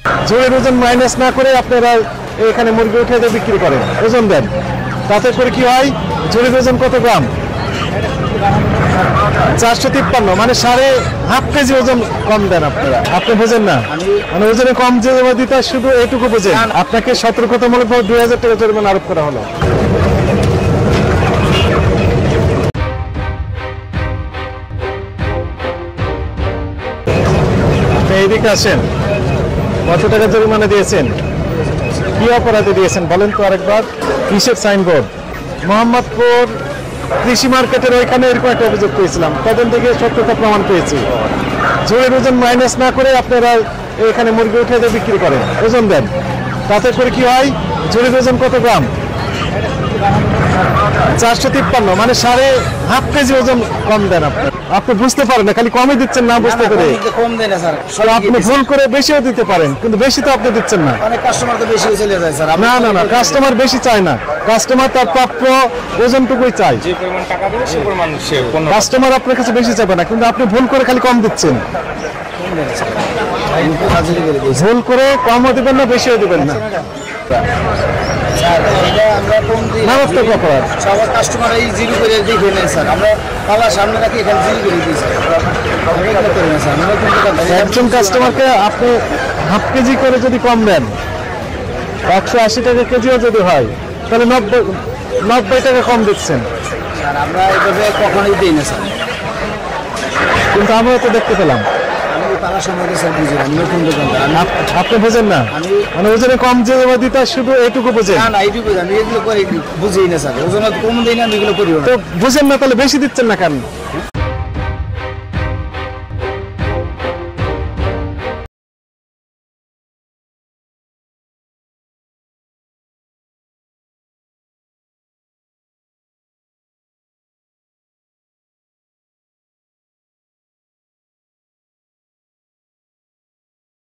জোরের ওজন মাইনাস না করে আপনারা এখানে মুরগি উঠে বিক্রি করেন, ওজন দেন, তাতে করে কি হয়? জোরের ওজন কত গ্রাম? 453, মানে হাফ কেজি ওজন কম দেন আপনারা। আপনি বোঝেন না, মানে ওজনে কম যে দিতে শুধু এইটুকু বোঝেন। আপনাকে সতর্কতামূলক 2000 টাকা জরিমানা আরোপ করা হলো। এইদিকে আসেন, কত টাকা জরিমানা দিয়েছেন? কি অপরাধে দিয়েছেন বলেন তো আরেকবার। কিসের সাইনবোর্ড? মোহাম্মদপুর কৃষি মার্কেটের ওইখানে এরকম একটা অভিযোগ পেয়েছিলাম, তদন্ত থেকে সত্যতা প্রমাণ পেয়েছি। জোরের ওজন মাইনাস না করে আপনারা এখানে মুরগি উঠে বিক্রি করেন, ওজন দেন, তাতে করে কি হয়? জোরের ওজন কত গ্রাম? 453, মানে হাফ কেজি ওজন কম দেন আপনি। আপনি বুঝতে পারেন না, খালি কমই দিচ্ছেন, না বুঝতে পেরে কম দেয় না স্যার। আপনি ভুল করে বেশিও দিতে পারেন, কিন্তু বেশি তো আপনি দিচ্ছেন না। অনেক কাস্টমার তো বেশি চলে যায় স্যার। না না না, কাস্টমার বেশি চায় না, কাস্টমার তার প্রাপ্য ওজনটুকুই চায়। যে পরিমাণ টাকা দেবে সে পরিমাণ সে পণ্য। কাস্টমার আপনার কাছে বেশি চাবে না, কিন্তু আপনি ভুল করে খালি কম দিচ্ছেন। ভুল করে কমও দিবেন না, বেশিও দিবেন না। আমরা কম দিই, মারাত্মক অপরাধ। সবার কাস্টমার এই জিরো করে দেখে নেয় স্যার। আমরা পালার সামনে রাখি, এখানে জিরো করে দিই স্যার। আমরা এগুলো করি না স্যার। আমরা কিন্তু একজন কাস্টমারকে আপনি হাফ কেজি করে যদি কম দেন, 180 টাকা কেজিও যদি হয়, তাহলে 90 টাকা কম দিচ্ছেন। স্যার আমরা এভাবে কখনোই দিই না স্যার। কিন্তু আমিও তো দেখতে পেলাম। আমি পালার সামনে স্যার বুঝি না, নতুন দোকানদার আপনি বোঝেন না, মানে ওজনে কম যে দিতে শুধু এইটুকু বোঝেন। না না, এইটুকু আমি এগুলো করে বুঝি না স্যার। ওজন কম দিই না, আমি এগুলো করি না। তো বুঝেন না, তাহলে বেশি দিচ্ছেন না কেন?